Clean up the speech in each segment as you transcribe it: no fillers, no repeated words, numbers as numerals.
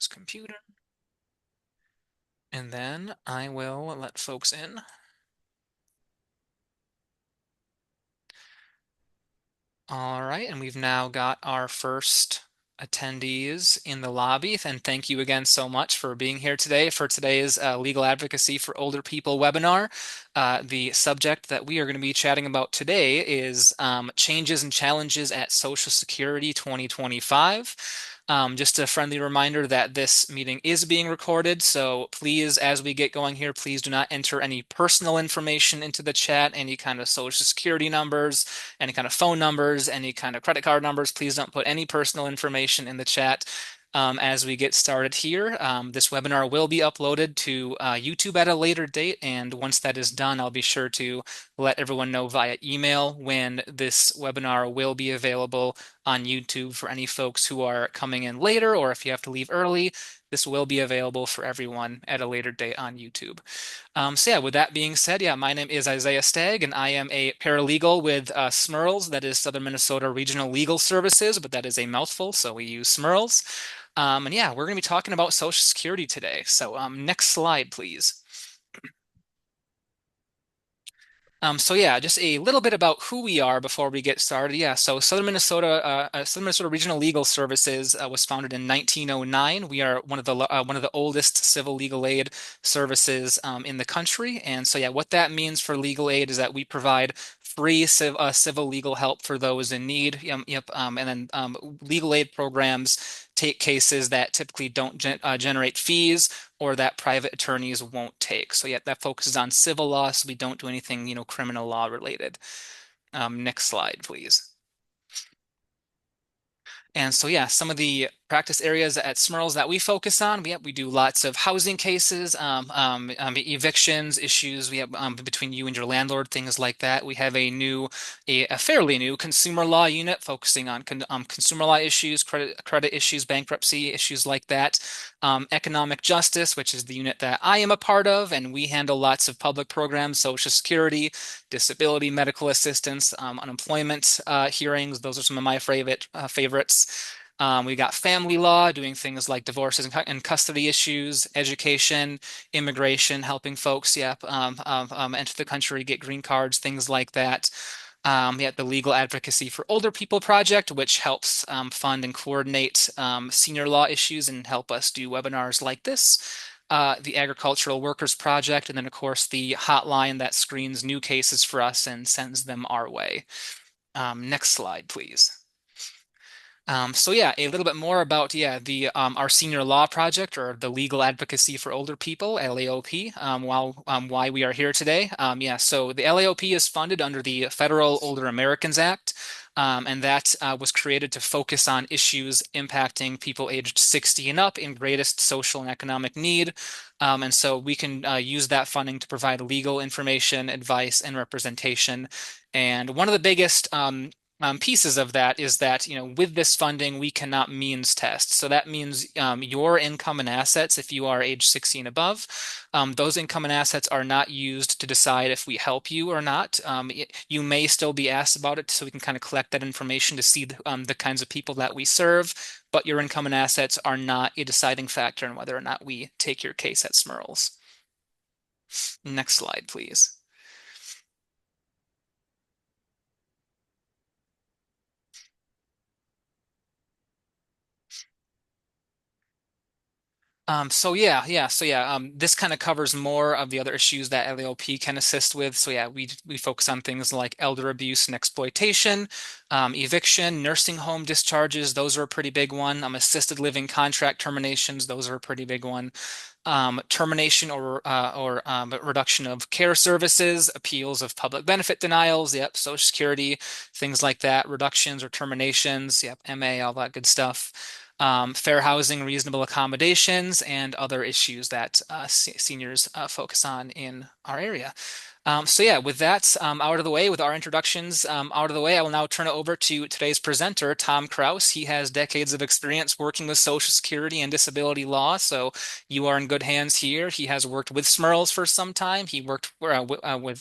this computer. And then I will let folks in. All right, and we've now got our first attendees in the lobby. And thank you again so much for being here today for today's Legal Advocacy for Older People webinar. The subject that we are going to be chatting about today is changes and challenges at Social Security 2025. Just a friendly reminder that this meeting is being recorded, so please, as we get going here, please do not enter any personal information into the chat, any kind of Social Security numbers, any kind of phone numbers, any kind of credit card numbers. Please don't put any personal information in the chat. As we get started here, this webinar will be uploaded to YouTube at a later date, and once that is done, I'll be sure to let everyone know via email when this webinar will be available on YouTube for any folks who are coming in later, or if you have to leave early, this will be available for everyone at a later date on YouTube. So yeah, with that being said, yeah, my name is Isaiah Stagg, and I am a paralegal with SMERLS, that is Southern Minnesota Regional Legal Services, but that is a mouthful, so we use SMERLS. And yeah, we're going to be talking about Social Security today. So next slide, please. So yeah, just a little bit about who we are before we get started. Yeah, so Southern Minnesota Regional Legal Services was founded in 1909. We are one of the oldest civil legal aid services in the country. And so yeah, what that means for legal aid is that we provide free civil legal help for those in need. Yep, and then legal aid programs take cases that typically don't generate fees or that private attorneys won't take. So yeah, that focuses on civil law, so we don't do anything, criminal law related. Next slide, please. And so, yeah, some of the practice areas at Smurls that we focus on, we do lots of housing cases, evictions, issues we have between you and your landlord, things like that. We have a fairly new consumer law unit focusing on consumer law issues, credit issues, bankruptcy issues like that. Economic justice, which is the unit that I am a part of, and we handle lots of public programs, Social Security, disability, medical assistance, unemployment hearings. Those are some of my favorites. We got family law, doing things like divorces and custody issues, education, immigration, helping folks, enter the country, get green cards, things like that. We have the Legal Advocacy for Older People project, which helps fund and coordinate senior law issues and help us do webinars like this. The Agricultural Workers Project, and then, of course, the hotline that screens new cases for us and sends them our way. Next slide, please. So yeah, a little bit more about the our senior law project, or the Legal Advocacy for Older People, LAOP. Why we are here today. So the LAOP is funded under the Federal Older Americans Act. And that was created to focus on issues impacting people aged 60 and up in greatest social and economic need. And so we can use that funding to provide legal information, advice, and representation. And one of the biggest pieces of that is that, with this funding, we cannot means test. So that means your income and assets, if you are age 60 and above, those income and assets are not used to decide if we help you or not. You may still be asked about it, so we can kind of collect that information to see the kinds of people that we serve, but your income and assets are not a deciding factor in whether or not we take your case at Smurls. Next slide, please. This kind of covers more of the other issues that LAOP can assist with. So yeah, we focus on things like elder abuse and exploitation, eviction, nursing home discharges. Those are a pretty big one. Assisted living contract terminations. Those are a pretty big one. Termination or reduction of care services, appeals of public benefit denials. Yep, Social Security, things like that. Reductions or terminations. Yep, MA, all that good stuff. Fair housing, reasonable accommodations, and other issues that seniors focus on in our area. So yeah, with that out of the way, with our introductions out of the way, I will now turn it over to today's presenter, Tom Kraus. He has decades of experience working with Social Security and disability law, so you are in good hands here. He has worked with SMERLs for some time. He worked with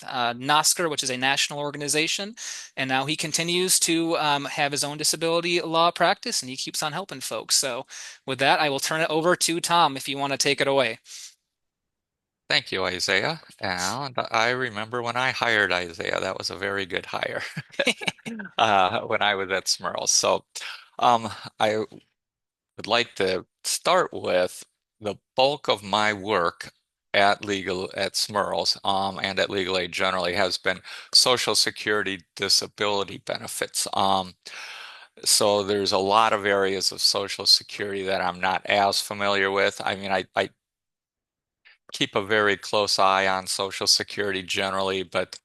NOSCR, which is a national organization, and now he continues to have his own disability law practice, and he keeps on helping folks. So with that, I will turn it over to Tom if you want to take it away. Thank you, Isaiah. And I remember when I hired Isaiah, that was a very good hire when I was at Smurl. So um, I would like to start with the bulk of my work at Smurls and at Legal Aid generally has been Social Security disability benefits. So there's a lot of areas of Social Security that I'm not as familiar with. I mean, I keep a very close eye on Social Security generally, but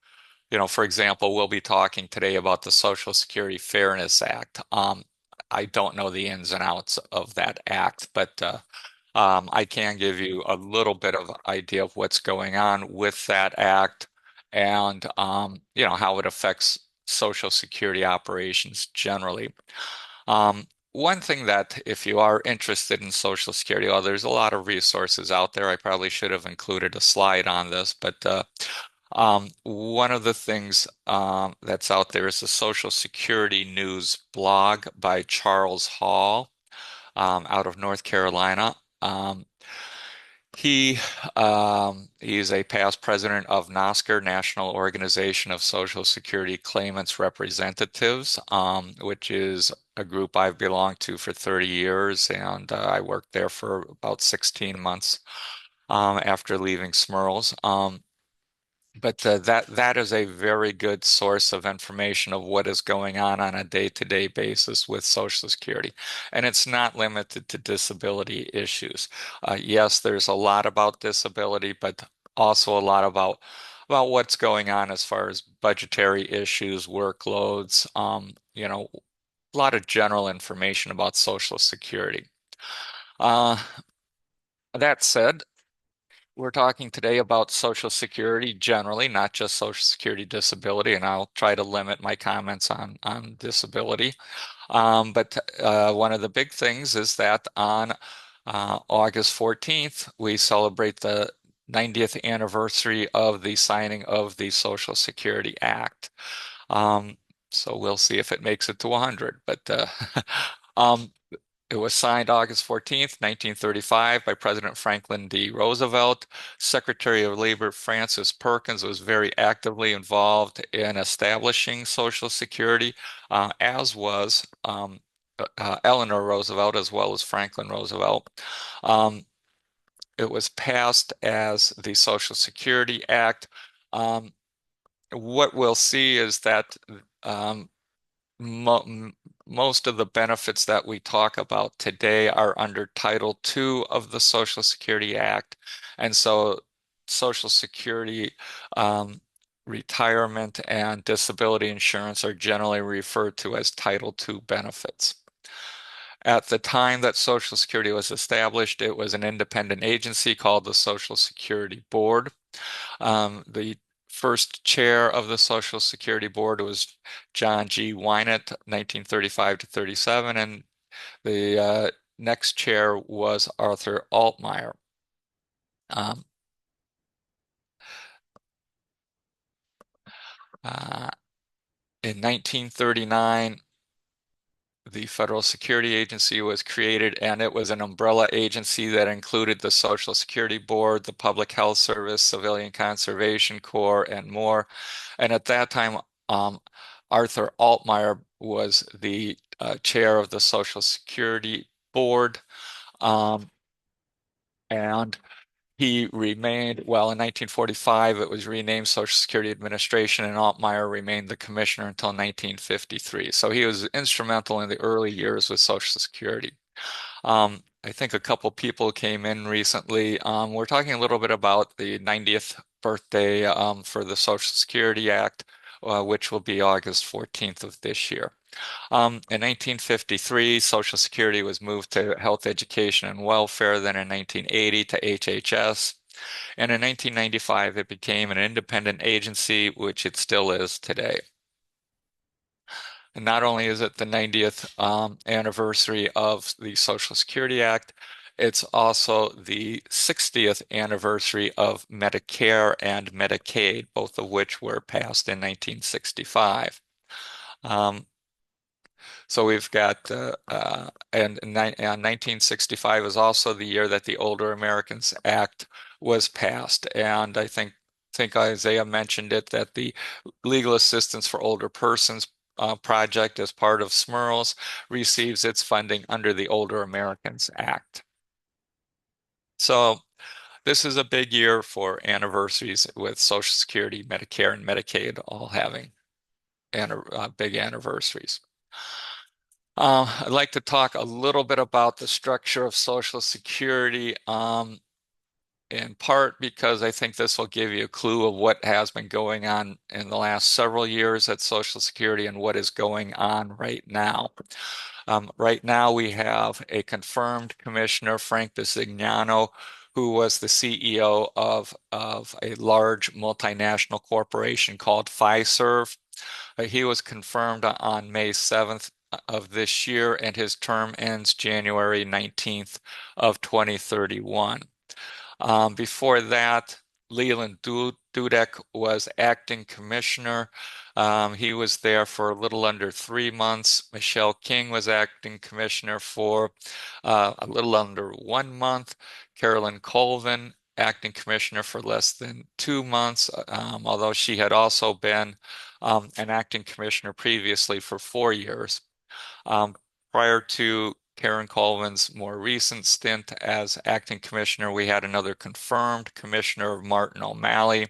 for example, we'll be talking today about the Social Security Fairness Act. I don't know the ins and outs of that act, but I can give you a little bit of idea of what's going on with that act and how it affects Social Security operations generally. One thing that if you are interested in Social Security, well, there's a lot of resources out there. I probably should have included a slide on this, but one of the things that's out there is the Social Security News blog by Charles Hall out of North Carolina. He he's a past president of NOSCR, National Organization of Social Security Claimants Representatives, which is a group I've belonged to for 30 years, and I worked there for about 16 months after leaving Smurls. But that is a very good source of information of what is going on a day-to-day basis with Social Security. And it's not limited to disability issues. Yes, there's a lot about disability, but also a lot about what's going on as far as budgetary issues, workloads, a lot of general information about Social Security. Uh, that said, we're talking today about Social Security generally, not just Social Security disability, and I'll try to limit my comments on disability. But one of the big things is that on August 14th, we celebrate the 90th anniversary of the signing of the Social Security Act. Um, so we'll see if it makes it to 100. But um, it was signed August 14th, 1935 by President Franklin D. Roosevelt. Secretary of Labor Francis Perkins was very actively involved in establishing Social Security, as was Eleanor Roosevelt as well as Franklin Roosevelt. Um, it was passed as the Social Security Act. Um, what we'll see is that um, mo most of the benefits that we talk about today are under Title II of the Social Security Act. And so Social Security, um, retirement, and disability insurance are generally referred to as Title II benefits. At the time that Social Security was established, it was an independent agency called the Social Security Board. The first chair of the Social Security Board was John G. Wynant, 1935 to 37, and the next chair was Arthur Altmeyer. Um, uh, in 1939, the Federal Security Agency was created, and it was an umbrella agency that included the Social Security Board, the Public Health Service, Civilian Conservation Corps, and more. And at that time, Arthur Altmeyer was the chair of the Social Security Board. Um, and he remained, well, in 1945, it was renamed Social Security Administration, and Altmeyer remained the commissioner until 1953. So he was instrumental in the early years with Social Security. I think a couple people came in recently. We're talking a little bit about the 90th birthday for the Social Security Act, which will be August 14th of this year. In 1953, Social Security was moved to Health, Education, and Welfare, then in 1980 to HHS. And in 1995, it became an independent agency, which it still is today. And not only is it the 90th anniversary of the Social Security Act, it's also the 60th anniversary of Medicare and Medicaid, both of which were passed in 1965. Um, so we've got, and 1965 is also the year that the Older Americans Act was passed. And I think Isaiah mentioned it, that the Legal Assistance for Older Persons project as part of SMERLS receives its funding under the Older Americans Act. So this is a big year for anniversaries with Social Security, Medicare, and Medicaid all having big anniversaries. I'd like to talk a little bit about the structure of Social Security, in part because I think this will give you a clue of what has been going on in the last several years at Social Security and what is going on right now. Right now, we have a confirmed commissioner, Frank Bisignano, who was the CEO of a large multinational corporation called Fiserv. He was confirmed on May 7th of this year, and his term ends January 19th of 2031. Before that, Leland Dudek was acting commissioner. He was there for a little under 3 months. Michelle King was acting commissioner for a little under 1 month. Carolyn Colvin, acting commissioner for less than 2 months, although she had also been an acting commissioner previously for 4 years. Um, Prior to Karen Colvin's more recent stint as acting commissioner, we had another confirmed commissioner, Martin O'Malley.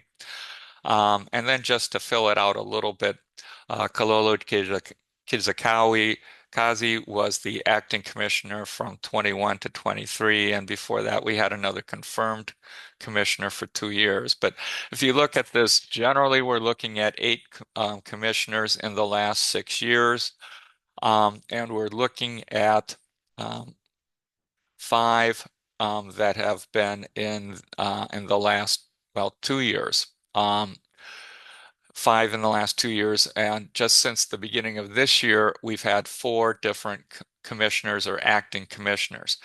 And then just to fill it out a little bit, Kalolo Kizakawi Kazi was the acting commissioner from 21 to 23, and before that we had another confirmed commissioner for 2 years. But if you look at this, generally we're looking at 8 commissioners in the last 6 years. And we're looking at 5 that have been in the last, well, 2 years. 5 in the last 2 years, and just since the beginning of this year, we've had 4 different commissioners or acting commissioners.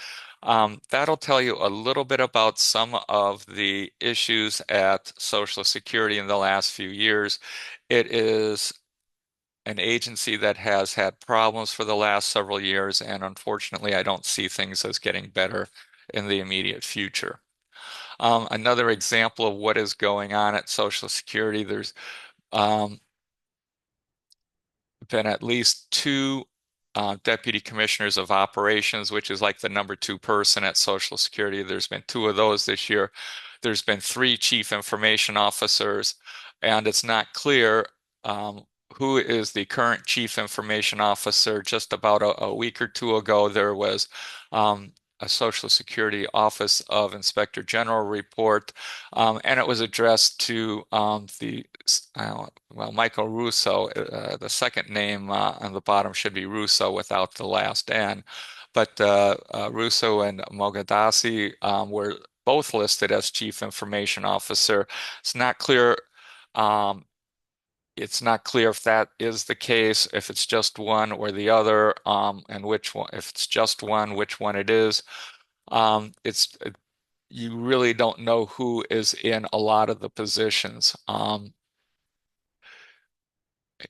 That'll tell you a little bit about some of the issues at Social Security in the last few years. It is an agency that has had problems for the last several years, and unfortunately, I don't see things as getting better in the immediate future. Another example of what is going on at Social Security, there's um, been at least 2 deputy commissioners of operations, which is like the number 2 person at Social Security. There's been 2 of those this year. There's been 3 chief information officers, and it's not clear who is the current chief information officer. Just about a week or 2 ago, there was a Social Security Office of Inspector General report, and it was addressed to Michael Russo. The second name on the bottom should be Russo without the last N. But Russo and Mogadassi were both listed as Chief Information Officer. It's not clear. It's not clear if that is the case, if it's just one or the other, and which one. If it's just one, which one it is. It's You really don't know who is in a lot of the positions.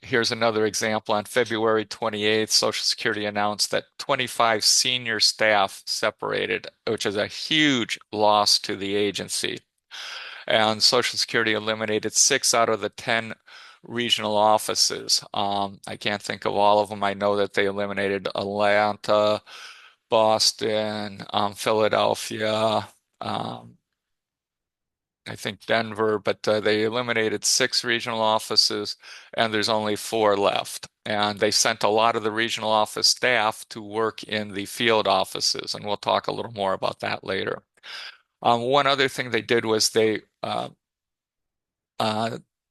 Here's another example. On February 28th, Social Security announced that 25 senior staff separated, which is a huge loss to the agency. And Social Security eliminated 6 out of the 10 regional offices. I can't think of all of them. I know that they eliminated Atlanta, Boston, Philadelphia, I think Denver, but they eliminated 6 regional offices, and there's only 4 left. And they sent a lot of the regional office staff to work in the field offices, and we'll talk a little more about that later. One other thing they did was they uh,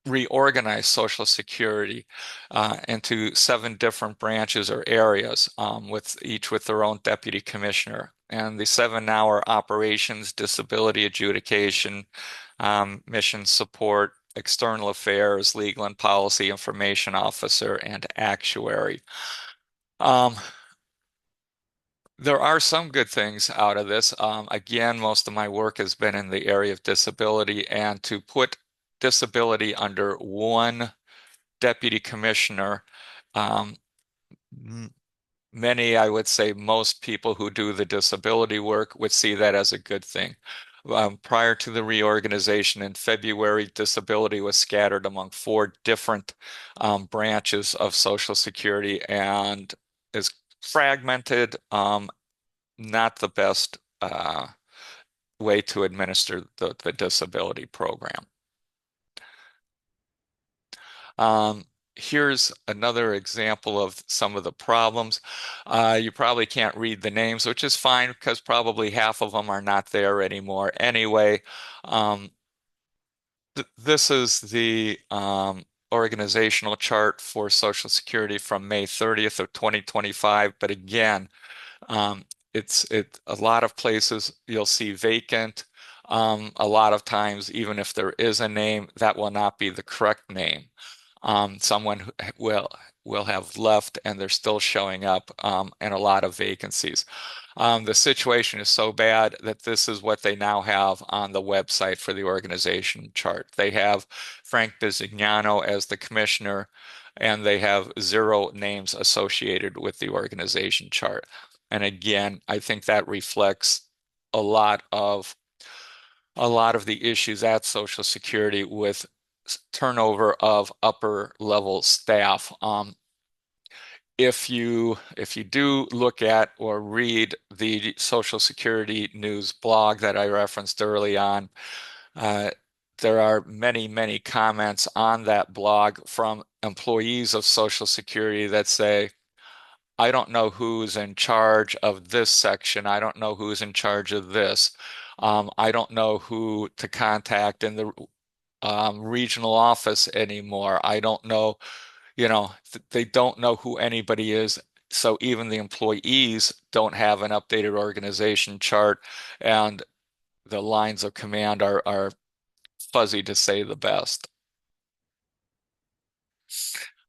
reorganized Social Security into 7 different branches or areas, with each with their own deputy commissioner. and the 7-hour operations, disability adjudication, mission support, external affairs, legal and policy information officer, and actuary. Um, there are some good things out of this. Again, most of my work has been in the area of disability, and to put disability under one deputy commissioner, um, many, I would say most people who do the disability work would see that as a good thing. Prior to the reorganization in February, disability was scattered among 4 different branches of Social Security and is fragmented, not the best way to administer the disability program. Um, Here's another example of some of the problems. You probably can't read the names, which is fine because probably half of them are not there anymore anyway. Um, this is the organizational chart for Social Security from May 30th of 2025. But again, it's a lot of places you'll see vacant. A lot of times, even if there is a name, that will not be the correct name. Someone who will have left and they're still showing up, and a lot of vacancies. The situation is so bad that this is what they now have on the website for the organization chart. They have Frank Bisignano as the commissioner, and they have 0 names associated with the organization chart. And again, I think that reflects a lot of the issues at Social Security with turnover of upper level staff. If you do look at or read the Social Security news blog that I referenced early on, uh, there are many, many comments on that blog from employees of Social Security that say, I don't know who's in charge of this section. I don't know who's in charge of this. I don't know who to contact in the regional office anymore. I don't know, they don't know who anybody is. So even the employees don't have an updated organization chart, and the lines of command are fuzzy to say the best.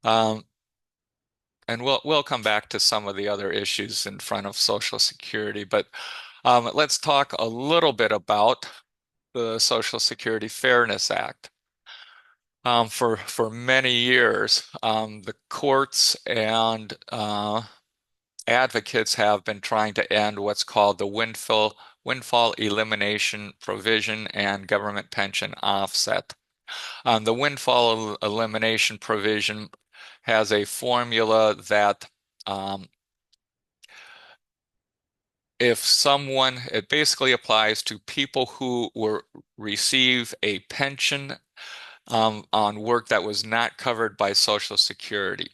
Um, and we'll come back to some of the other issues in front of Social Security, but let's talk a little bit about the Social Security Fairness Act. For many years, the courts and advocates have been trying to end what's called the windfall elimination provision and government pension offset. The windfall elimination provision has a formula that if someone, it basically applies to people who receive a pension on work that was not covered by Social Security.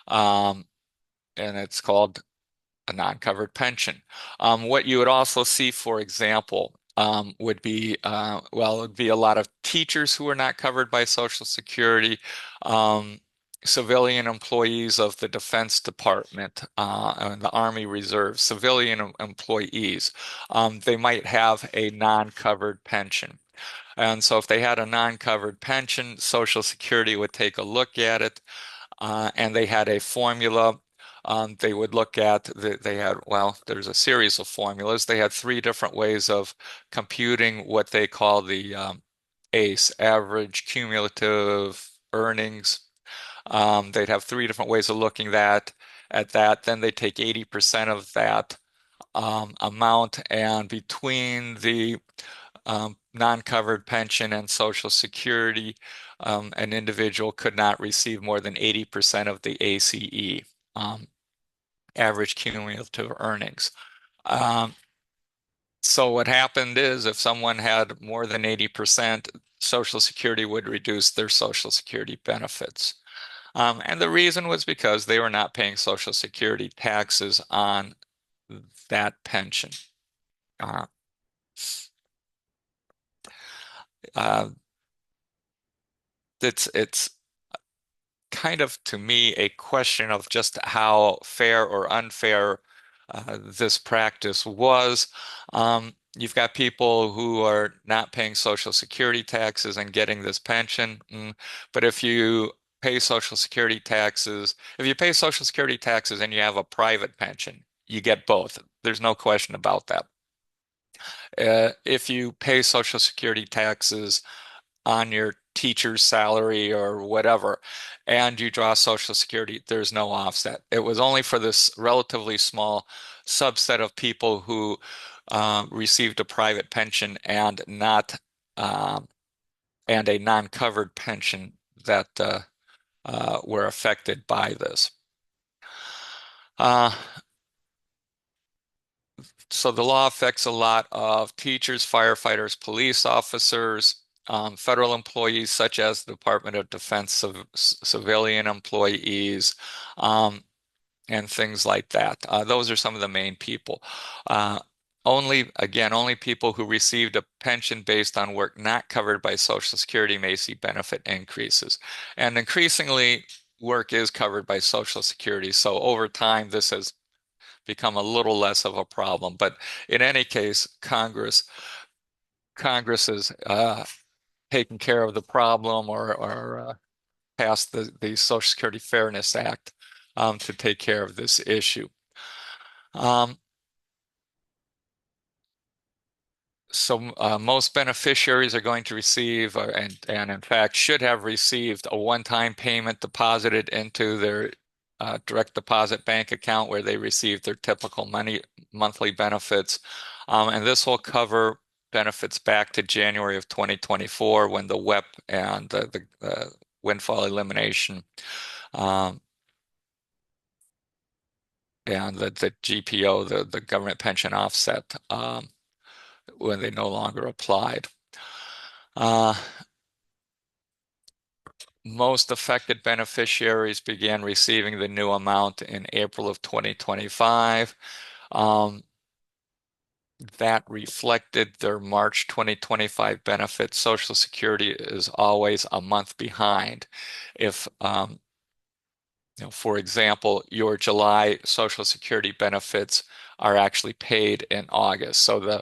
Um, and it's called a non-covered pension. What you would also see, for example, would be, well, it would be a lot of teachers who are not covered by Social Security, um, civilian employees of the Defense Department and the Army Reserve, civilian employees. They might have a non-covered pension. And so if they had a non-covered pension, Social Security would take a look at it, and they had a formula. They would look at, they had, well, there's a series of formulas. They had 3 different ways of computing what they call the ACE, average cumulative earnings. They'd have 3 different ways of looking at that. Then they take 80% of that amount, and between the non-covered pension and Social Security, an individual could not receive more than 80% of the ACE, average cumulative earnings. Um, so what happened is if someone had more than 80%, Social Security would reduce their Social Security benefits. And the reason was because they were not paying Social Security taxes on that pension. Uh, uh, it's kind of, to me, a question of just how fair or unfair this practice was. You've got people who are not paying Social Security taxes and getting this pension. But if you pay Social Security taxes, if you pay Social Security taxes and you have a private pension, you get both. There's no question about that. If you pay Social Security taxes on your teacher's salary or whatever, and you draw Social Security, there's no offset. It was only for this relatively small subset of people who received a private pension and not and a non-covered pension that were affected by this. Uh, so the law affects a lot of teachers, firefighters, police officers, federal employees such as the Department of Defense, civilian employees, and things like that. Those are some of the main people. Uh, only people who received a pension based on work not covered by Social Security may see benefit increases. And increasingly, work is covered by Social Security. So over time, this has become a little less of a problem. But in any case, Congress has taken care of the problem or passed the Social Security Fairness Act to take care of this issue. Um, most beneficiaries are going to receive, and in fact should have received, a one-time payment deposited into their direct deposit bank account where they receive their typical monthly benefits. And this will cover benefits back to January of 2024 when the WEP and the windfall elimination um, and the GPO, the government pension offset, when they no longer applied. Uh, Most affected beneficiaries began receiving the new amount in April of 2025. Um, that reflected their March 2025 benefits. Social Security is always a month behind. If for example, your July Social Security benefits are actually paid in August. So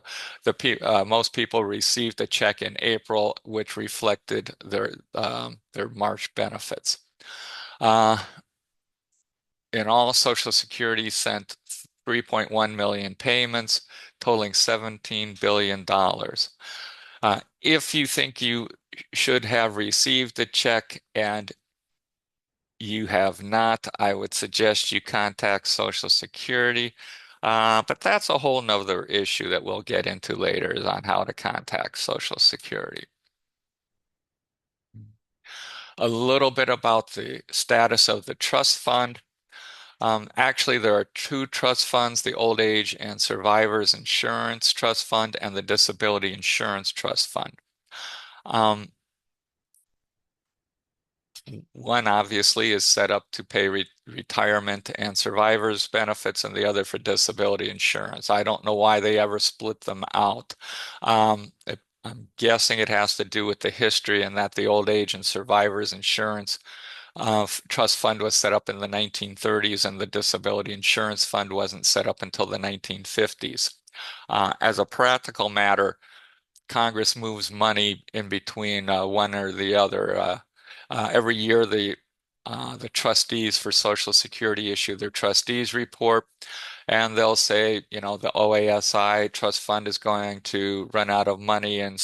most people received a check in April, which reflected their March benefits. Uh, in all, Social Security sent 3.1 million payments, totaling $17 billion. If you think you should have received a check and you have not, I would suggest you contact Social Security. But that's a whole nother issue that we'll get into later, is on how to contact Social Security. A little bit about the status of the trust fund. Actually, there are two trust funds, the Old Age and Survivors Insurance Trust Fund and the Disability Insurance Trust Fund. One obviously is set up to pay retirement and survivors benefits, and the other for disability insurance. I don't know why they ever split them out. I'm guessing it has to do with the history, and that the Old Age and Survivors Insurance Trust Fund was set up in the 1930s, and the Disability Insurance Fund wasn't set up until the 1950s. As a practical matter, Congress moves money in between one or the other. Every year, the trustees for Social Security issue their trustees report, and they'll say, the OASI trust fund is going to run out of money in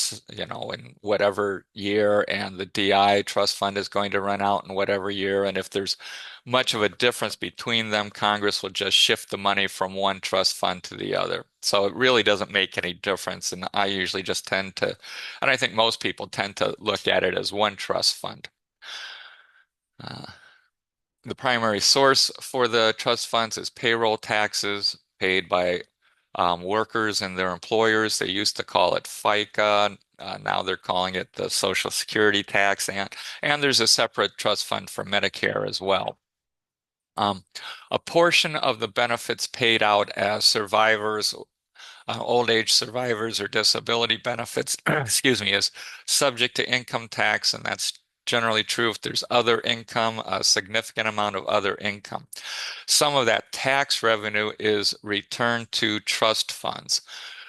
whatever year, and the DI trust fund is going to run out in whatever year. And if there's much of a difference between them, Congress will just shift the money from one trust fund to the other. So it really doesn't make any difference. And I usually just tend to, and I think most people tend to look at it as one trust fund. Uh, the primary source for the trust funds is payroll taxes paid by workers and their employers. They used to call it FICA. Now they're calling it the Social Security tax. And there's a separate trust fund for Medicare as well. A portion of the benefits paid out as survivors, old age survivors or disability benefits, excuse me, is subject to income tax, and that's generally true if there's other income, a significant amount of other income. Some of that tax revenue is returned to trust funds.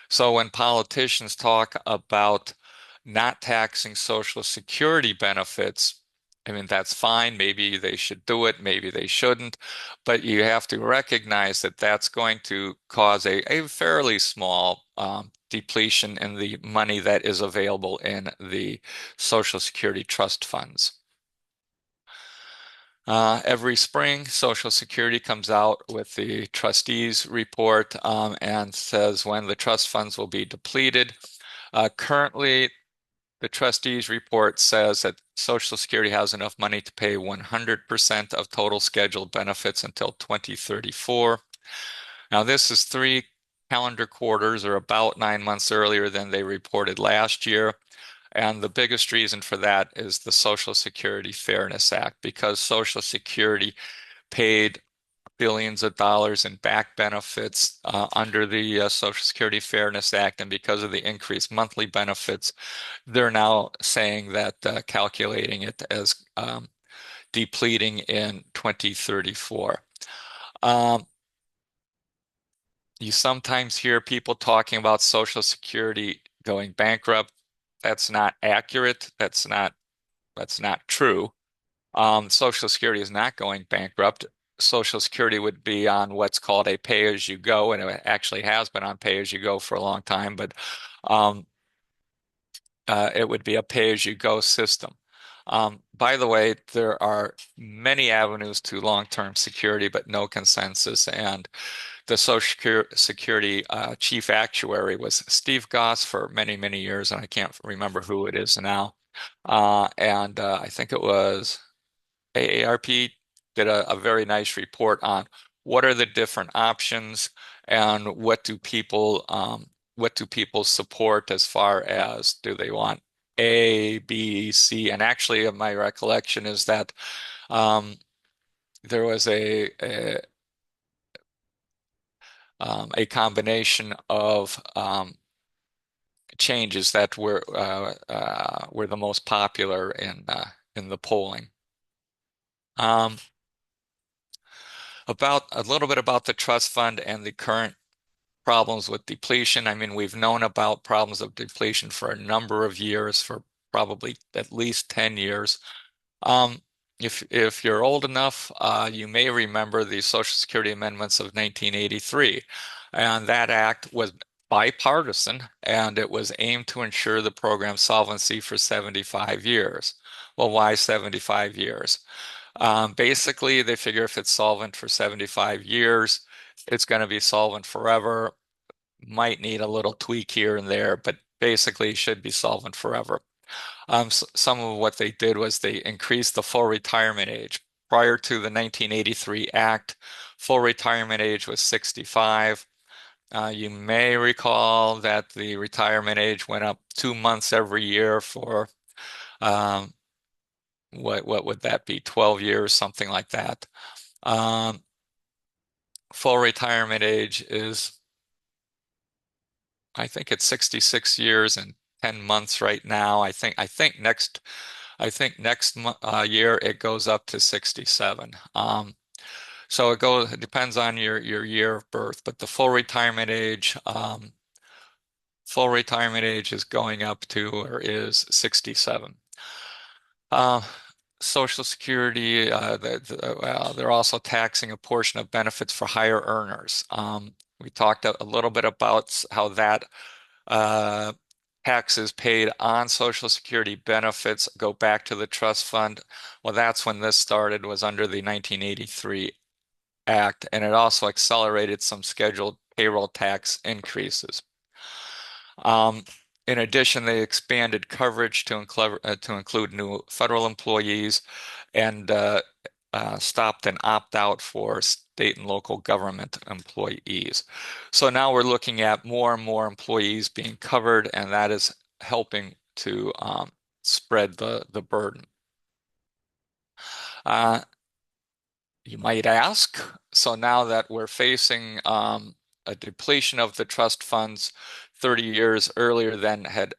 So when politicians talk about not taxing Social Security benefits, I mean, that's fine. Maybe they should do it, maybe they shouldn't. But you have to recognize that that's going to cause a fairly small depletion in the money that is available in the Social Security trust funds. Every spring, Social Security comes out with the trustees report and says when the trust funds will be depleted. Currently, the trustees report says that Social Security has enough money to pay 100% of total scheduled benefits until 2034. Now, this is 3 calendar quarters or about 9 months earlier than they reported last year. And the biggest reason for that is the Social Security Fairness Act, because Social Security paid billions of dollars in back benefits under the Social Security Fairness Act. And because of the increased monthly benefits, they're now saying that calculating it as depleting in 2034. Um, you sometimes hear people talking about Social Security going bankrupt. That's not accurate. That's not true. Social Security is not going bankrupt. Social Security would be on what's called a pay-as-you-go, and it actually has been on pay-as-you-go for a long time, but um, it would be a pay-as-you-go system. By the way, there are many avenues to long-term security, but no consensus. And the Social Security chief actuary was Steve Goss for many, many years, and I can't remember who it is now. And I think it was AARP did a very nice report on what are the different options and what do people support as far as do they want A, B, C, and actually my recollection is that um, there was a combination of changes that were the most popular in the polling. Um, about a little bit about the trust fund and the current problems with depletion. I mean, we've known about problems of depletion for a number of years, for probably at least 10 years. Um, if you're old enough, you may remember the Social Security amendments of 1983. And that act was bipartisan, and it was aimed to ensure the program's solvency for 75 years. Well, why 75 years? Basically, they figure if it's solvent for 75 years, it's going to be solvent forever. Might need a little tweak here and there, but basically should be solvent forever. Some of what they did was they increased the full retirement age. Prior to the 1983 Act, full retirement age was 65. You may recall that the retirement age went up 2 months every year for um, what would that be? 12 years, something like that. Um, Full retirement age is, I think it's 66 years and 10 months right now. I think next year it goes up to 67. So it depends on your year of birth, but the full retirement age is going up to or is 67. Uh, Social Security, they're also taxing a portion of benefits for higher earners. We talked a little bit about how that uh, taxes paid on Social Security benefits go back to the trust fund. Well, that's when this started, was under the 1983 Act, and it also accelerated some scheduled payroll tax increases. Um, in addition, they expanded coverage to include new federal employees and stopped an opt-out for state and local government employees. So now we're looking at more and more employees being covered, and that is helping to spread the burden. Uh, you might ask, so now that we're facing a depletion of the trust funds 30 years earlier than had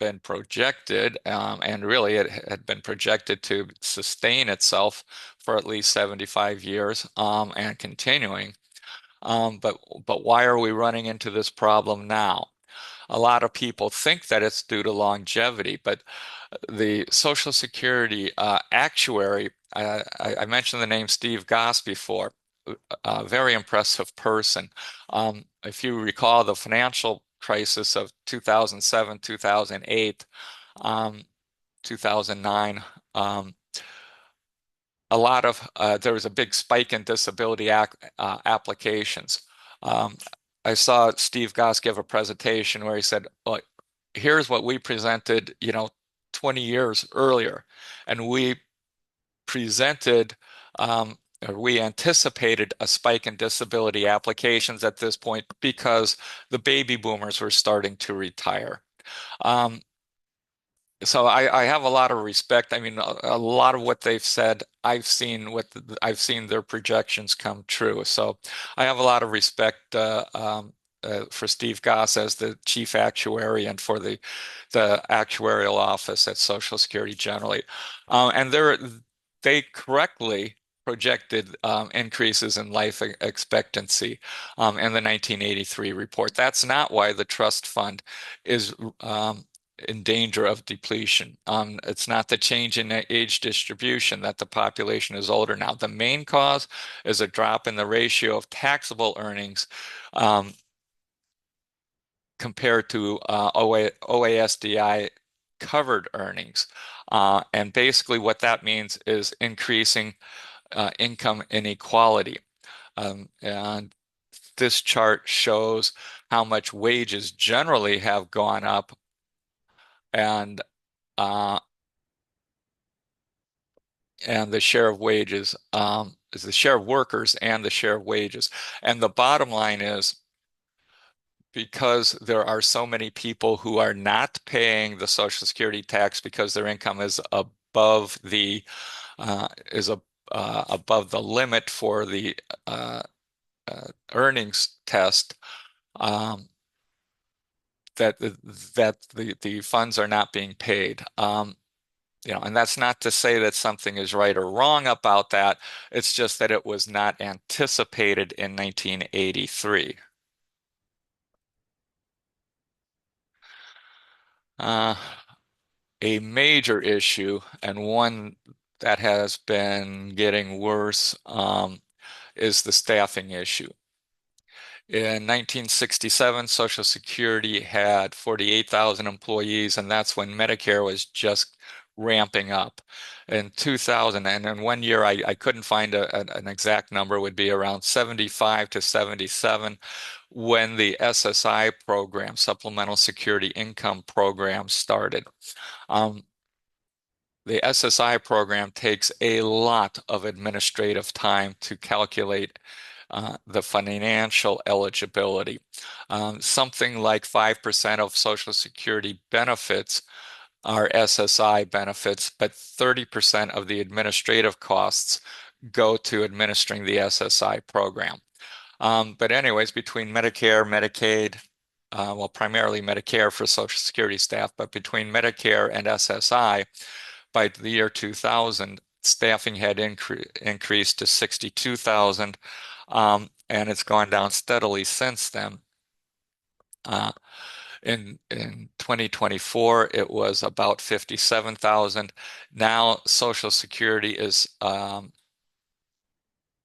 been projected, and really it had been projected to sustain itself for at least 75 years, and continuing. But why are we running into this problem now? A lot of people think that it's due to longevity, but the Social Security actuary, I mentioned the name Steve Goss before, a very impressive person. If you recall the financial crisis of 2007, 2008, 2009, a lot of there was a big spike in disability applications. Um, I saw Steve Goss give a presentation where he said, "Well, here's what we presented, 20 years earlier, and we presented." Or we anticipated a spike in disability applications at this point because the baby boomers were starting to retire. Um, so I have a lot of respect. I mean, a lot of what they've said, I've seen their projections come true. So I have a lot of respect for Steve Goss as the chief actuary and for the actuarial office at Social Security generally. And they correctly projected increases in life expectancy in the 1983 report. That's not why the trust fund is in danger of depletion. It's not the change in age distribution that the population is older now. The main cause is a drop in the ratio of taxable earnings um, compared to OASDI covered earnings. And basically, what that means is increasing income inequality. And this chart shows how much wages generally have gone up and uh, and the share of wages is the share of workers and the share of wages. And the bottom line is because there are so many people who are not paying the Social Security tax because their income is above the is a, above the limit for the earnings test, um, that the funds are not being paid. And that's not to say that something is right or wrong about that. It's just that it was not anticipated in 1983. Uh, a major issue, and one that has been getting worse, is the staffing issue. In 1967, Social Security had 48,000 employees, and that's when Medicare was just ramping up. In 2000, and in one year, I couldn't find an exact number, would be around 75 to 77, when the SSI program, Supplemental Security Income Program, started. Um, the SSI program takes a lot of administrative time to calculate the financial eligibility. Something like 5% of Social Security benefits are SSI benefits, but 30% of the administrative costs go to administering the SSI program. But anyways, between Medicare, Medicaid, well, primarily Medicare for Social Security staff, but between Medicare and SSI, by the year 2000, staffing had increased to 62,000, and it's gone down steadily since then. Uh, in 2024, it was about 57,000. Now, Social Security is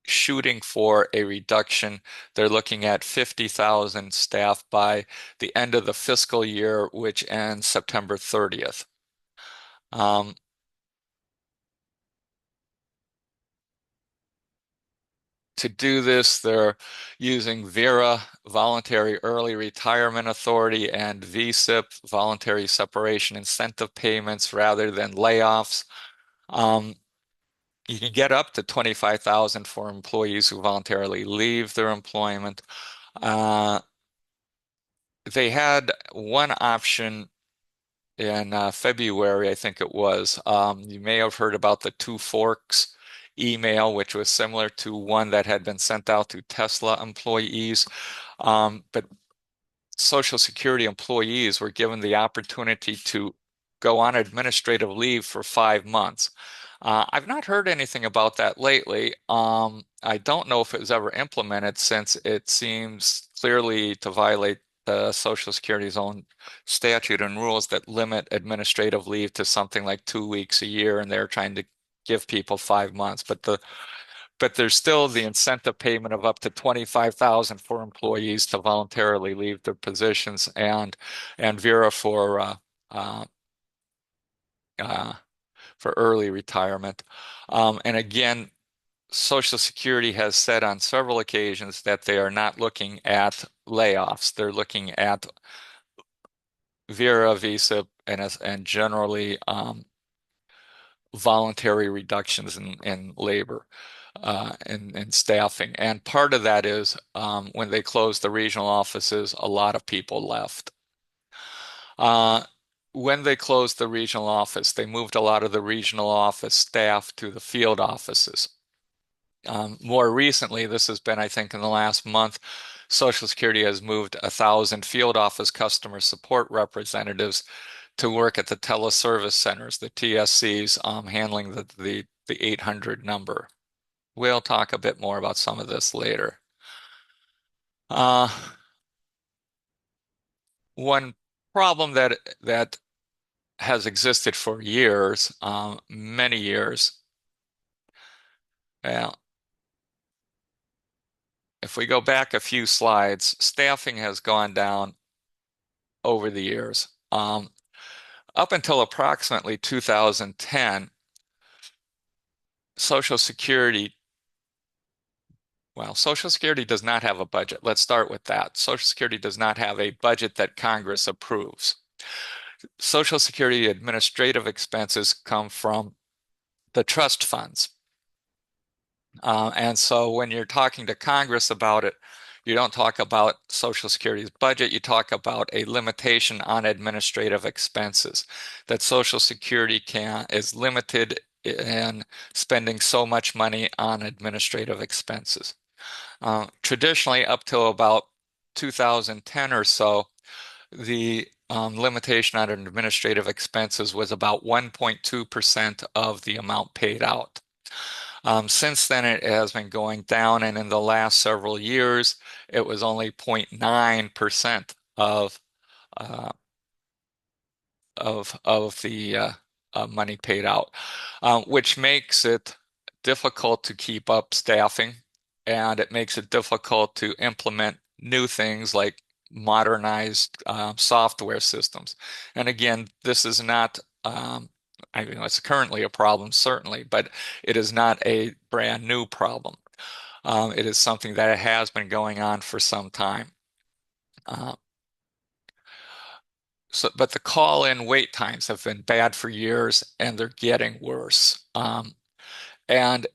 shooting for a reduction. They're looking at 50,000 staff by the end of the fiscal year, which ends September 30th. Um, to do this, they're using VERA, Voluntary Early Retirement Authority, and VSIP, Voluntary Separation Incentive Payments, rather than layoffs. Um, you can get up to 25,000 for employees who voluntarily leave their employment. Uh, they had one option in February, I think it was. You may have heard about the Two Forks email, which was similar to one that had been sent out to Tesla employees. But Social Security employees were given the opportunity to go on administrative leave for 5 months. I've not heard anything about that lately. I don't know if it was ever implemented since it seems clearly to violate the Social Security's own statute and rules that limit administrative leave to something like 2 weeks a year, and they're trying to give people 5 months. But there's still the incentive payment of up to 25,000 for employees to voluntarily leave their positions, and Vera uh, uh, for early retirement. And again, Social Security has said on several occasions that they are not looking at layoffs. They're looking at Vera, Visa, and generally voluntary reductions in labor and staffing. And part of that is when they closed the regional offices, a lot of people left. Uh, when they closed the regional office, they moved a lot of the regional office staff to the field offices. More recently, this has been, I think, in the last month, Social Security has moved 1,000 field office customer support representatives to work at the teleservice centers, the TSCs, handling the 800 number. We'll talk a bit more about some of this later. Uh, one problem that has existed for years, many years. Well, if we go back a few slides, staffing has gone down over the years. Up until approximately 2010, Social Security, well, Social Security does not have a budget. Let's start with that. Social Security does not have a budget that Congress approves. Social Security administrative expenses come from the trust funds. And so when you're talking to Congress about it, you don't talk about Social Security's budget, you talk about a limitation on administrative expenses, that Social Security is limited in spending so much money on administrative expenses. Traditionally, up till about 2010 or so, the limitation on administrative expenses was about 1.2% of the amount paid out. Since then, it has been going down, and in the last several years, it was only 0.9% uh, of the money paid out, which makes it difficult to keep up staffing, and it makes it difficult to implement new things like modernized software systems. And again, this is not, I mean, it's currently a problem, certainly, but it is not a brand new problem. It is something that has been going on for some time. Uh, but the call-in wait times have been bad for years, and they're getting worse. And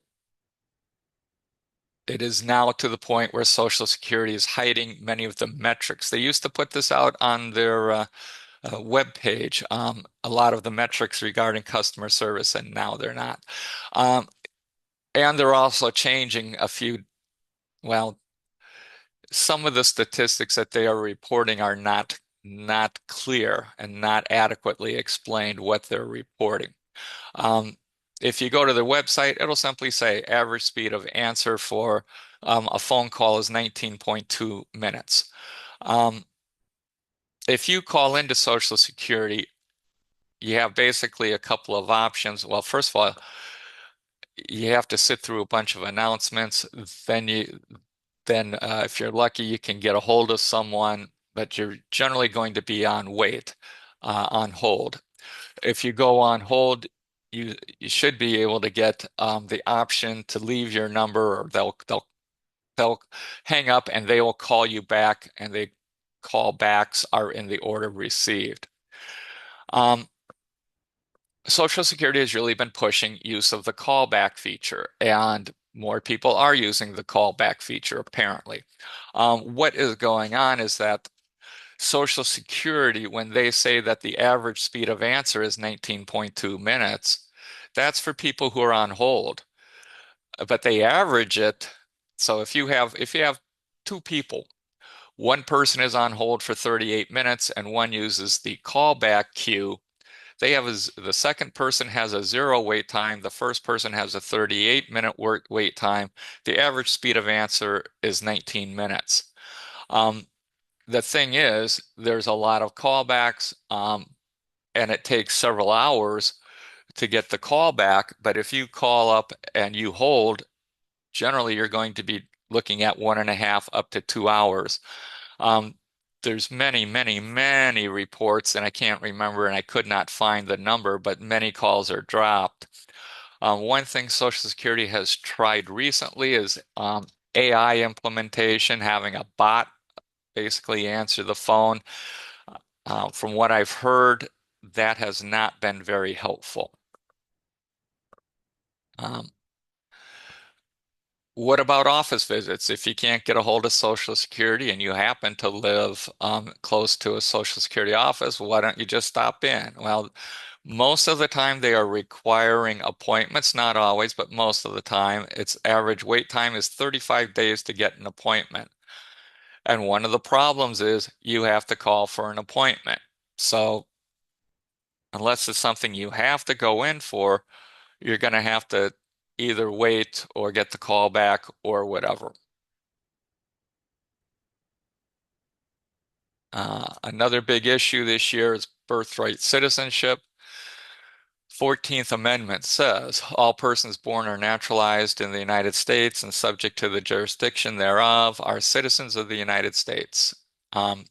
it is now to the point where Social Security is hiding many of the metrics. They used to put this out on their web page, a lot of the metrics regarding customer service, and now they're not. And they're also changing a few, well, some of the statistics that they are reporting are not clear and not adequately explained what they're reporting. If you go to their website, it'll simply say average speed of answer for a phone call is 19.2 minutes. If you call into Social Security, you have basically a couple of options. Well, first of all, you have to sit through a bunch of announcements. Then if you're lucky, you can get a hold of someone, but you're generally going to be on on hold. If you go on hold, you should be able to get the option to leave your number, or they'll hang up and they will call you back, and the callbacks are in the order received. Social Security has really been pushing use of the callback feature, and more people are using the callback feature, apparently. What is going on is that Social Security, when they say that the average speed of answer is 19.2 minutes, that's for people who are on hold. But they average it. So if you have two people, one person is on hold for 38 minutes and one uses the callback queue, The second person has a 0 wait time. The first person has a 38-minute wait time. The average speed of answer is 19 minutes. Um, the thing is, there's a lot of callbacks, and it takes several hours to get the call back. But if you call up and you hold, generally you're going to be looking at 1.5 up to 2 hours. Um, there's many, many, many reports, and I can't remember, and I could not find the number, but many calls are dropped. One thing Social Security has tried recently is AI implementation, having a bot basically answer the phone. From what I've heard, that has not been very helpful. Um, What about office visits? If you can't get a hold of Social Security and you happen to live close to a Social Security office, why don't you just stop in? Well, most of the time they are requiring appointments, not always, but most of the time. Its average wait time is 35 days to get an appointment. And one of the problems is you have to call for an appointment. So unless it's something you have to go in for, you're going to have to either wait or get the call back or whatever. Another big issue this year is birthright citizenship. 14th Amendment says all persons born or naturalized in the United States and subject to the jurisdiction thereof are citizens of the United States. Um,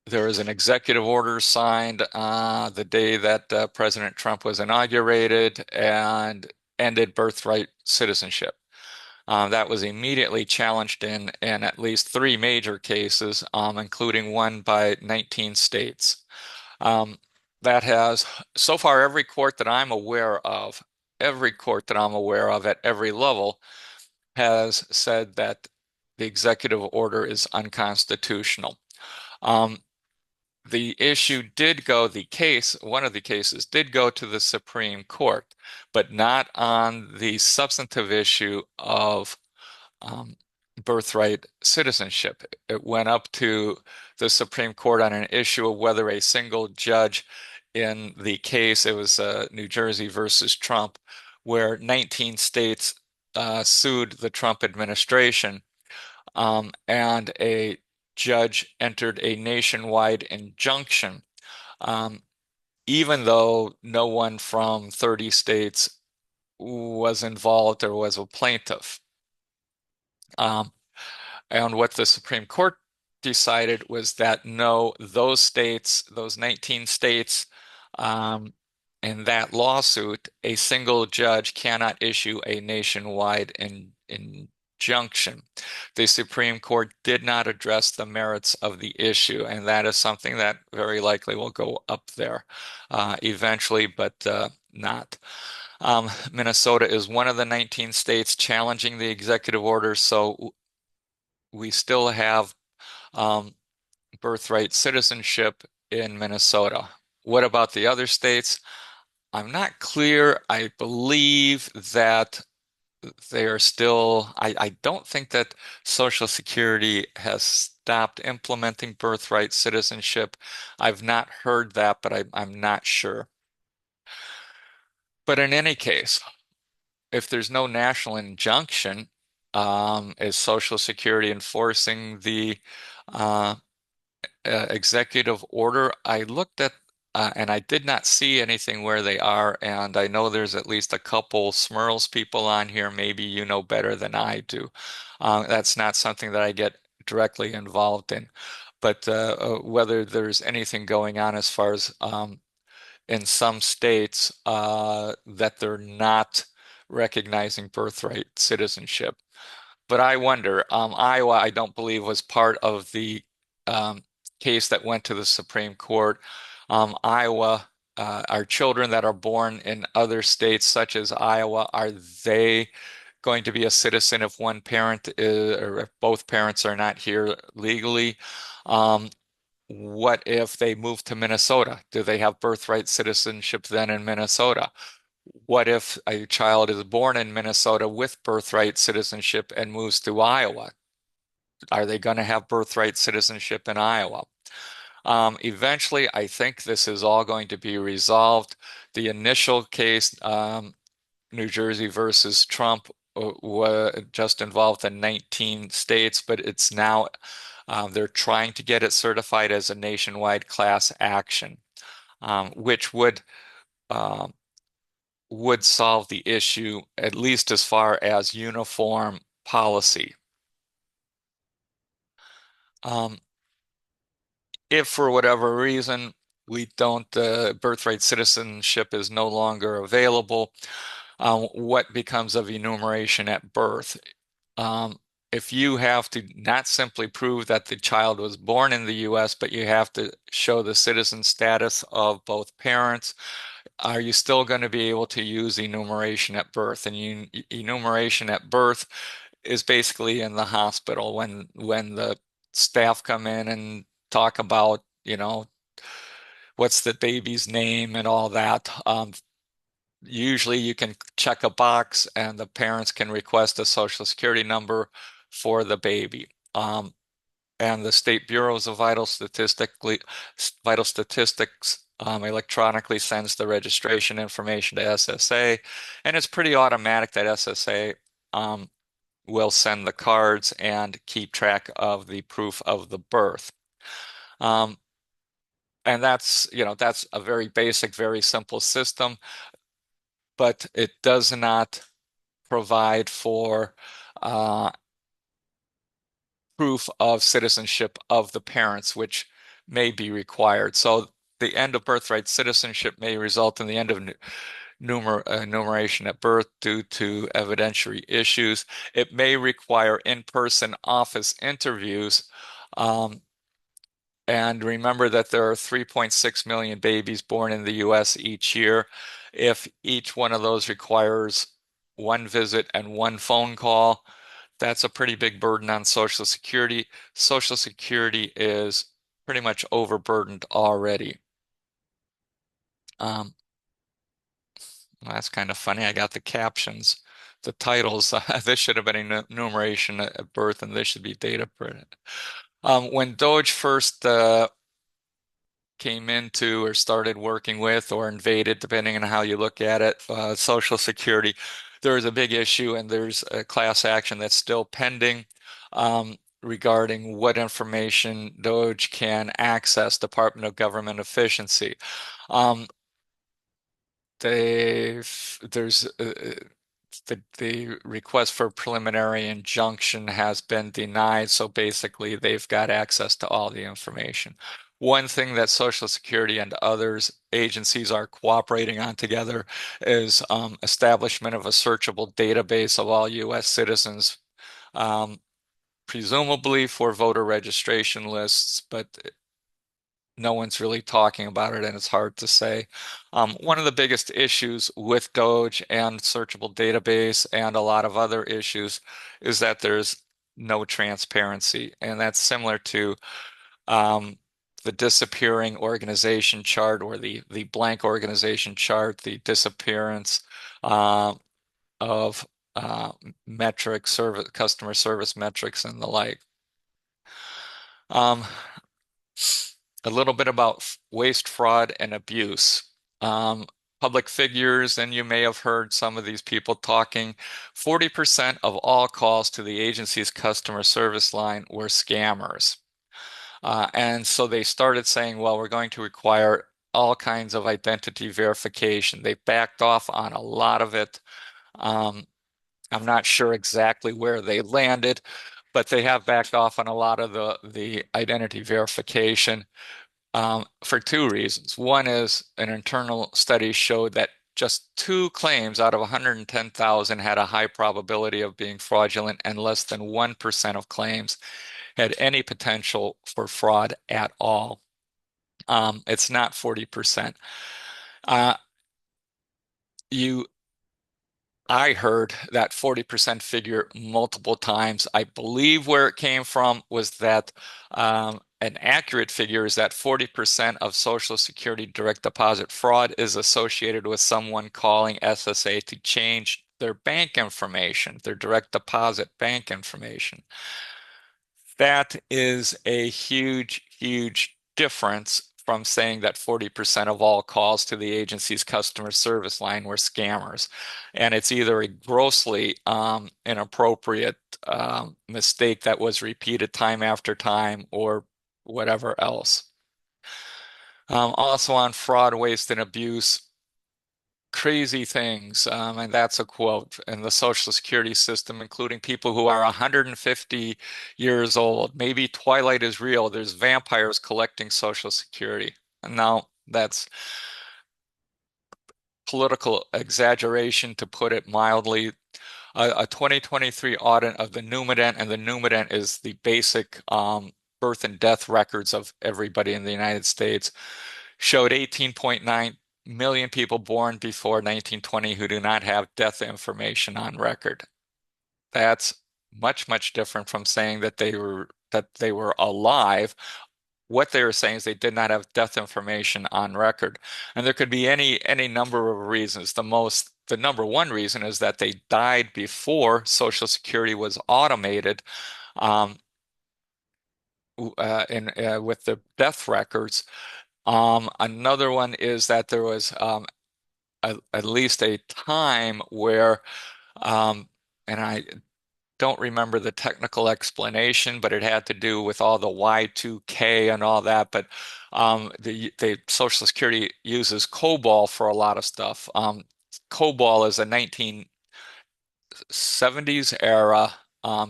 there is an executive order signed the day that President Trump was inaugurated and ended birthright citizenship. That was immediately challenged in at least three major cases, including one by 19 states. Um, that has, so far, every court that I'm aware of at every level has said that the executive order is unconstitutional. Um, one of the cases did go to the Supreme Court, but not on the substantive issue of um, birthright citizenship. It went up to the Supreme Court on an issue of whether a single judge in the case, it was New Jersey versus Trump, where 19 states sued the Trump administration, and a judge entered a nationwide injunction, um, even though no one from 30 states was involved or was a plaintiff. Um, And what the Supreme Court decided was that no, those states, those 19 states, um, in that lawsuit, a single judge cannot issue a nationwide injunction. The Supreme Court did not address the merits of the issue, and that is something that very likely will go up there eventually, but not. Minnesota is one of the 19 states challenging the executive order, so we still have um, birthright citizenship in Minnesota. What about the other states? I'm not clear. I believe that they are still, I don't think that Social Security has stopped implementing birthright citizenship. I've not heard that, but I'm not sure. But in any case, if there's no national injunction, is Social Security enforcing the uh, executive order? I looked at and I did not see anything where they are, and I know there's at least a couple Smurls people on here. Maybe you know better than I do. That's not something that I get directly involved in, but whether there's anything going on as far as in some states that they're not recognizing birthright citizenship. But I wonder, Iowa, I don't believe was part of the um, case that went to the Supreme Court. Iowa, our children that are born in other states such as Iowa, are they going to be a citizen if one parent is, or if both parents are not here legally? Um, what if they move to Minnesota? Do they have birthright citizenship then in Minnesota? What if a child is born in Minnesota with birthright citizenship and moves to Iowa? Are they going to have birthright citizenship in Iowa? Eventually, I think this is all going to be resolved. The initial case, New Jersey versus Trump, just involved the 19 states, but it's now they're trying to get it certified as a nationwide class action, which um, would solve the issue, at least as far as uniform policy. Um, if for whatever reason we don't, birthright citizenship is no longer available, what becomes of enumeration at birth? Um, if you have to not simply prove that the child was born in the US, but you have to show the citizen status of both parents, are you still going to be able to use enumeration at birth? And enumeration at birth is basically in the hospital when the staff come in and talk about, what's the baby's name and all that. Usually you can check a box and the parents can request a social security number for the baby. And the State Bureaus of Vital Statistics electronically sends the registration information to SSA, and it's pretty automatic that SSA will send the cards and keep track of the proof of the birth. Um, and that's a very basic, very simple system, but it does not provide for uh, proof of citizenship of the parents, which may be required. So the end of birthright citizenship may result in the end of enumeration at birth due to evidentiary issues. It may require in-person office interviews. Um, and remember that there are 3.6 million babies born in the US each year. If each one of those requires one visit and one phone call, that's a pretty big burden on Social Security. Social Security is pretty much overburdened already. Um, well, that's kind of funny. I got the captions, the titles. This should have been enumeration at birth, and this should be data printed. When Doge first came into or started working with or invaded, depending on how you look at it, Social Security, there is a big issue, and there's a class action that's still pending regarding what information Doge can access, Department of Government Efficiency. Um, there's the request for preliminary injunction has been denied, so basically they've got access to all the information. One thing that Social Security and others agencies are cooperating on together is establishment of a searchable database of all U.S. citizens, um, presumably for voter registration lists, but no one's really talking about it, and it's hard to say. One of the biggest issues with Doge and searchable database and a lot of other issues is that there's no transparency, and that's similar to um, the disappearing organization chart or the blank organization chart, the disappearance uh, of metrics, service, customer service metrics, and the like. Um, a little bit about waste, fraud, and abuse. Um, Public figures, and you may have heard some of these people talking, 40% of all calls to the agency's customer service line were scammers. And so they started saying, well, we're going to require all kinds of identity verification. They backed off on a lot of it. Um, I'm not sure exactly where they landed, but they have backed off on a lot of the identity verification for two reasons. One is an internal study showed that just two claims out of 110,000 had a high probability of being fraudulent, and less than 1% of claims had any potential for fraud at all. It's not 40%. Uh, you I heard that 40% figure multiple times. I believe where it came from was that an accurate figure is that 40% of Social Security direct deposit fraud is associated with someone calling SSA to change their bank information, their direct deposit bank information. That is a huge, huge difference from saying that 40% of all calls to the agency's customer service line were scammers. And it's either a grossly inappropriate mistake that was repeated time after time or whatever else. Also on fraud, waste, and abuse, crazy things, and that's a quote, in the Social Security system, including people who are 150 years old. Maybe Twilight is real. There's vampires collecting Social Security. No, that's political exaggeration, to put it mildly. A 2023 audit of the Numident, and the Numident is the basic birth and death records of everybody in the United States, showed 18.9 million people born before 1920 who do not have death information on record. That's much, much different from saying that they were alive. What they were saying is they did not have death information on record. And there could be any number of reasons. The number one reason is that they died before Social Security was automated um, with the death records. Another one is that there was at least a time where, um, and I don't remember the technical explanation, but it had to do with all the Y2K and all that. But the Social Security uses COBOL for a lot of stuff. COBOL is a 1970s era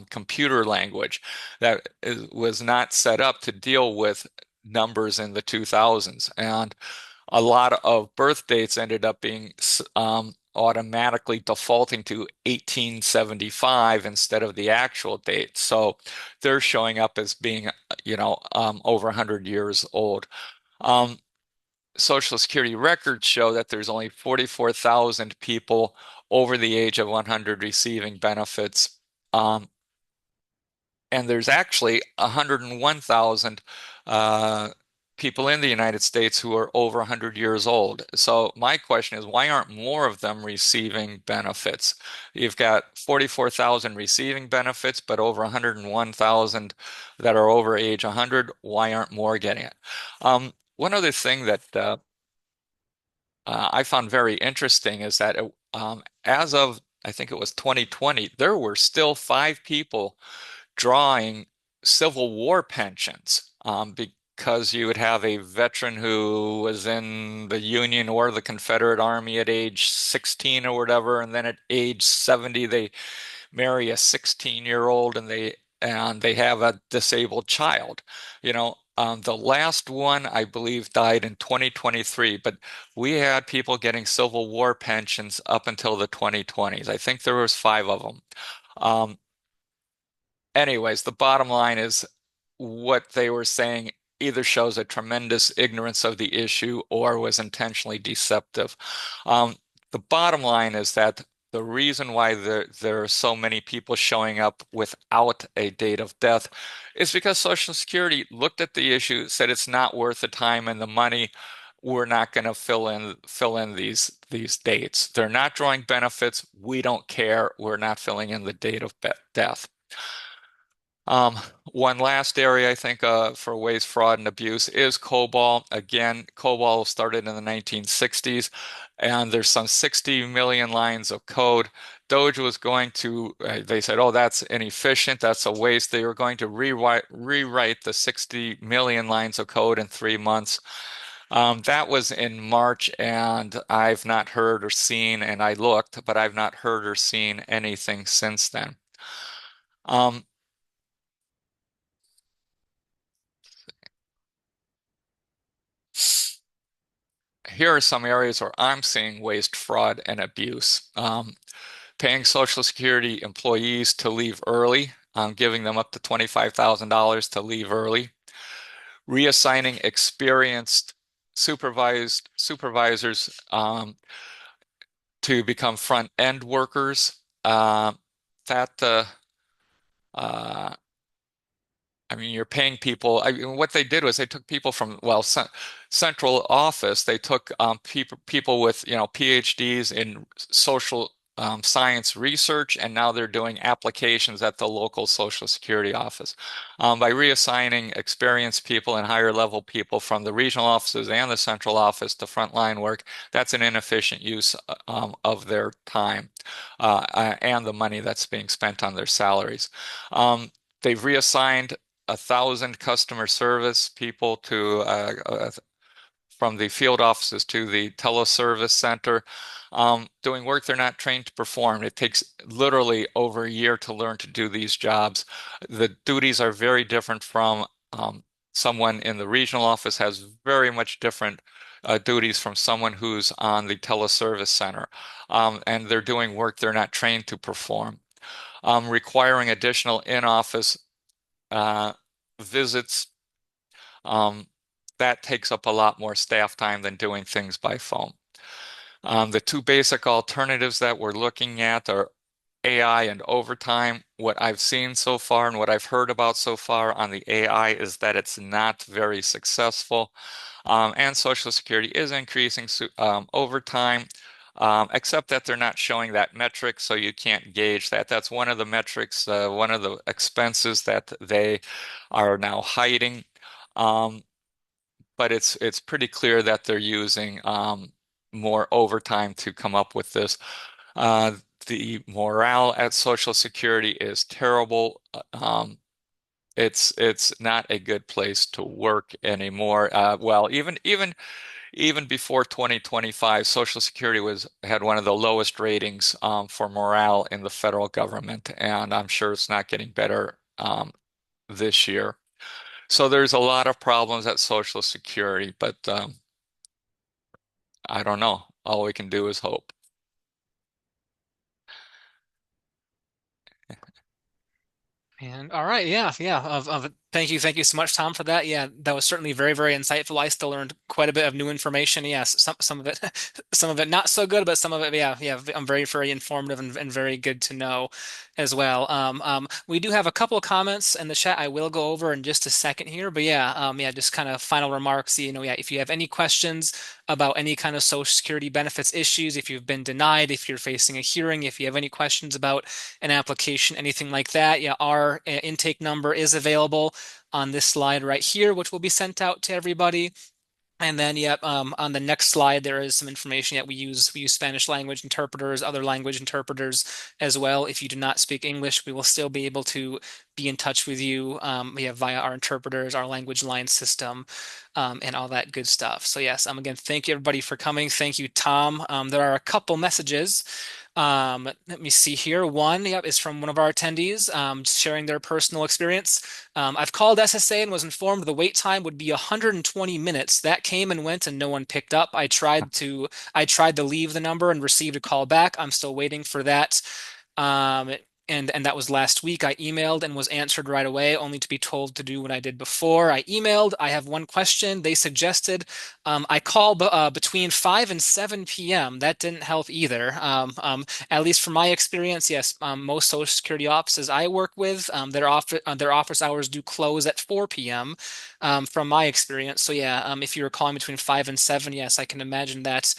computer language that was not set up to deal with numbers in the 2000s. And a lot of birth dates ended up being automatically defaulting to 1875 instead of the actual date. So they're showing up as being, over 100 years old. Um, Social Security records show that there's only 44,000 people over the age of 100 receiving benefits. Um, and there's actually 101,000 people in the United States who are over 100 years old. So my question is, why aren't more of them receiving benefits? You've got 44,000 receiving benefits, but over 101,000 that are over age 100. Why aren't more getting it? One other thing that I found very interesting is that as of, I think it was 2020, there were still 5 people drawing Civil War pensions, because you would have a veteran who was in the Union or the Confederate Army at age 16 or whatever, and then at age 70 they marry a 16-year-old and they have a disabled child. The last one I believe died in 2023, but we had people getting Civil War pensions up until the 2020s. I think there was 5 of them. Um, Anyways, the bottom line is what they were saying either shows a tremendous ignorance of the issue or was intentionally deceptive. The bottom line is that the reason why there are so many people showing up without a date of death is because Social Security looked at the issue, said it's not worth the time and the money. We're not going to fill in these dates. They're not drawing benefits. We don't care. We're not filling in the date of death. Um, One last area I think for waste, fraud, and abuse is COBOL. Again, COBOL started in the 1960s, and there's some 60 million lines of code. Doge was going to, they said, oh, that's inefficient, that's a waste. They were going to rewrite the 60 million lines of code in 3 months. That was in March, and I've not heard or seen, and I looked, but I've not heard or seen anything since then. Um, Here are some areas where I'm seeing waste, fraud, and abuse. Paying Social Security employees to leave early, giving them up to $25,000 to leave early, reassigning experienced supervisors to become front end workers. That uh, I mean, you're paying people. What they did was they took people from, well, central office. They took people with, PhDs in social science research, and now they're doing applications at the local Social Security office. By reassigning experienced people and higher level people from the regional offices and the central office to frontline work, that's an inefficient use of their time and the money that's being spent on their salaries. They've reassigned 1,000 customer service people to from the field offices to the teleservice center, doing work they're not trained to perform. It takes literally over a year to learn to do these jobs. The duties are very different from someone in the regional office has very much different duties from someone who's on the teleservice center. And they're doing work they're not trained to perform. Requiring additional in-office uh, visits. Um, that takes up a lot more staff time than doing things by phone. The two basic alternatives that we're looking at are AI and overtime. What I've seen so far and what I've heard about so far on the AI is that it's not very successful. And Social Security is increasing overtime, except that they're not showing that metric, so you can't gauge that. That's one of the metrics, one of the expenses that they are now hiding. Um, but it's pretty clear that they're using more overtime to come up with this. Uh, the morale at Social Security is terrible. It's not a good place to work anymore. Well, even before 2025, Social Security was had one of the lowest ratings for morale in the federal government, and I'm sure it's not getting better this year. So there's a lot of problems at Social Security, but I don't know. All we can do is hope. And all right, yeah, yeah. Thank you so much, Tom, for that. Yeah, that was certainly very, very insightful. I still learned quite a bit of new information. Yes, some of it, some of it not so good, but some of it, yeah, yeah. I'm very, very informative and very good to know as well. We do have a couple of comments in the chat. I will go over in just a second here, but yeah, yeah, just kind of final remarks. Yeah, if you have any questions about any kind of Social Security benefits issues, if you've been denied, if you're facing a hearing, if you have any questions about an application, anything like that, yeah, our intake number is available on this slide right here, which will be sent out to everybody. And then, yep, on the next slide, there is some information that we use Spanish language interpreters, other language interpreters as well. If you do not speak English, we will still be able to be in touch with you. We have via our interpreters, our language line system, and all that good stuff. So yes, again, thank you everybody for coming. Thank you, Tom. There are a couple messages. Let me see here. One, yep, is from one of our attendees, sharing their personal experience. I've called SSA and was informed the wait time would be 120 minutes. That came and went and no one picked up. I tried to leave the number and received a call back. I'm still waiting for that. Um, and that was last week. I emailed and was answered right away, only to be told to do what I did before. I emailed. I have one question. They suggested I call between 5 and 7 p.m. That didn't help either. At least from my experience, yes, most Social Security offices I work with, their office hours do close at 4 p.m. From my experience. So yeah, if you were calling between 5 and 7, yes, I can imagine that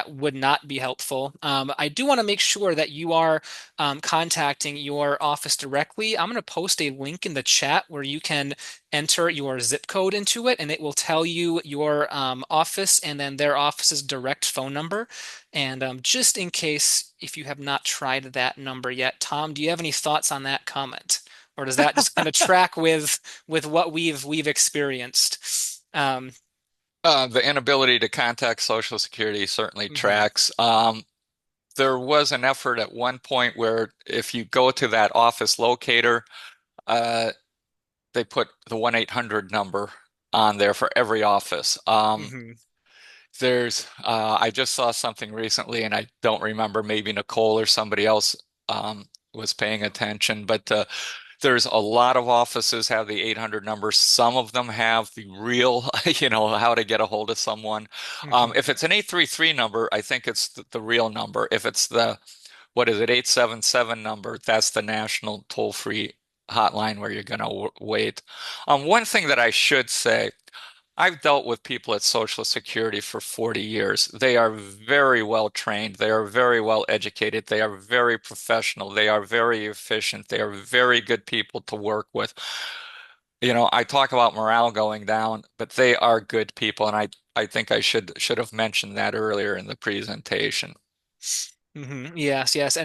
would not be helpful. I do want to make sure that you are contacting your office directly. I'm going to post a link in the chat where you can enter your zip code into it, and it will tell you your office and then their office's direct phone number. And just in case, if you have not tried that number yet, Tom, do you have any thoughts on that comment? Or does that just kind of track with what we've experienced? The inability to contact Social Security certainly Mhm, tracks. There was an effort at one point where if you go to that office locator, uh, they put the 1-800 number on there for every office. mhm, I just saw something recently, and I don't remember, maybe Nicole or somebody else was paying attention, but there's a lot of offices have the 800 number. Some of them have the real, how to get a hold of someone. mhm, If it's an 833 number, I think it's the real number. If it's the, what is it, 877 number, that's the national toll-free hotline where you're going to wait. One thing that I should say, I've dealt with people at Social Security for 40 years. They are very well trained. They are very well educated. They are very professional. They are very efficient. They are very good people to work with. I talk about morale going down, but they are good people, and I think I should have mentioned that earlier in the presentation. Yes, yes,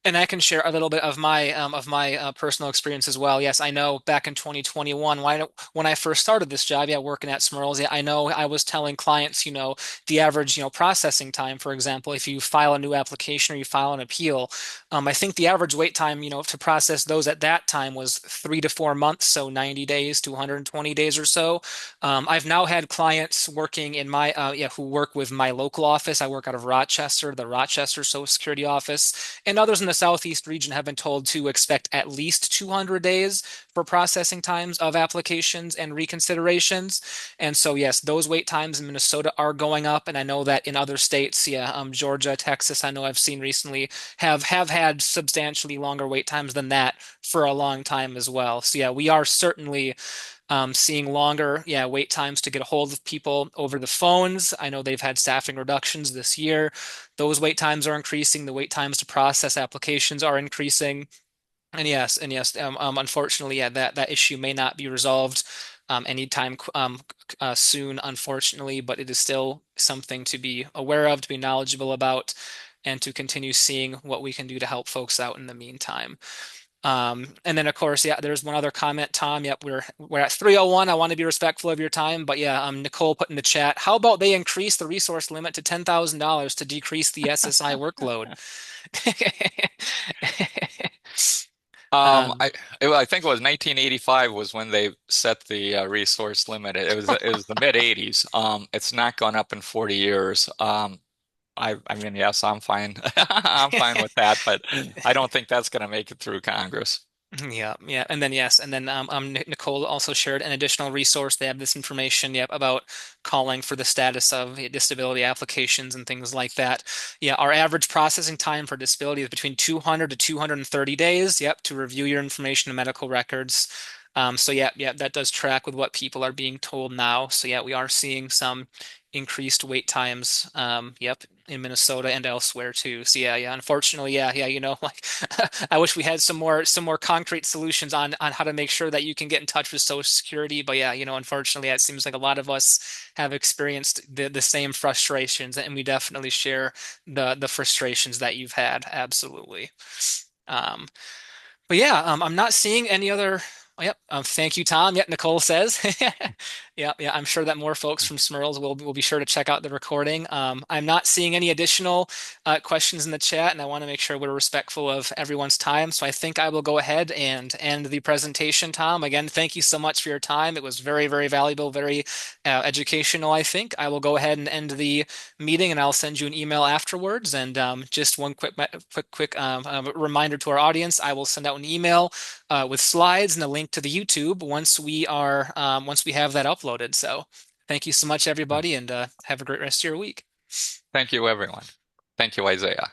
and I can share a little bit of my personal experience as well. Yes, I know back in 2021, when I first started this job, yeah, working at Smurls, yeah, I know I was telling clients, the average, processing time, for example, if you file a new application or you file an appeal, I think the average wait time, to process those at that time was 3 to 4 months, so 90 days to 120 days or so. I've now had clients working in who work with my local office. I work out of Rochester, the Rochester Social Security office, and others in the Southeast region have been told to expect at least 200 days for processing times of applications and reconsiderations. And so, yes, those wait times in Minnesota are going up, and I know that in other states, yeah, Georgia, Texas, I know I've seen recently have had substantially longer wait times than that for a long time as well. So yeah, we are certainly seeing longer, yeah, wait times to get a hold of people over the phones. I know they've had staffing reductions this year. Those wait times are increasing. The wait times to process applications are increasing. And yes, unfortunately, yeah, that issue may not be resolved anytime soon, unfortunately, but it is still something to be aware of, to be knowledgeable about, and to continue seeing what we can do to help folks out in the meantime. And then of course, yeah, there's one other comment, Tom. Yep, we're at 3:01. I want to be respectful of your time, but yeah, Nicole put in the chat, how about they increase the resource limit to $10,000 to decrease the SSI workload? Um, Um, I I think it was 1985 was when they set the resource limit. It was the mid 80s. It's not gone up in 40 years. I mean, yes, I'm fine. I'm fine with that, but I don't think that's going to make it through Congress. Yeah, yeah, and then yes, and then Nicole also shared an additional resource. They have this information, yep, about calling for the status of disability applications and things like that. Yeah, our average processing time for disability is between 200 to 230 days. Yep, to review your information and medical records. So yeah, yeah, that does track with what people are being told now. So yeah, we are seeing some increased wait times. Yep, in Minnesota and elsewhere too. So yeah, yeah, unfortunately, yeah, yeah, like I wish we had some more concrete solutions on how to make sure that you can get in touch with Social Security. But yeah, unfortunately, it seems like a lot of us have experienced the same frustrations, and we definitely share the frustrations that you've had. Absolutely. Um, but yeah, I'm not seeing any other. Oh, yep. Thank you, Tom. Yep, Nicole says. Yeah, yeah. I'm sure that more folks from Smurls will be sure to check out the recording. I'm not seeing any additional questions in the chat, and I want to make sure we're respectful of everyone's time. So I think I will go ahead and end the presentation, Tom. Again, thank you so much for your time. It was very, very valuable, very educational, I think. I will go ahead and end the meeting, and I'll send you an email afterwards. And just one quick reminder to our audience: I will send out an email with slides and a link to the YouTube once we have that uploaded. So, thank you so much, everybody, and have a great rest of your week. Thank you, everyone. Thank you, Isaiah.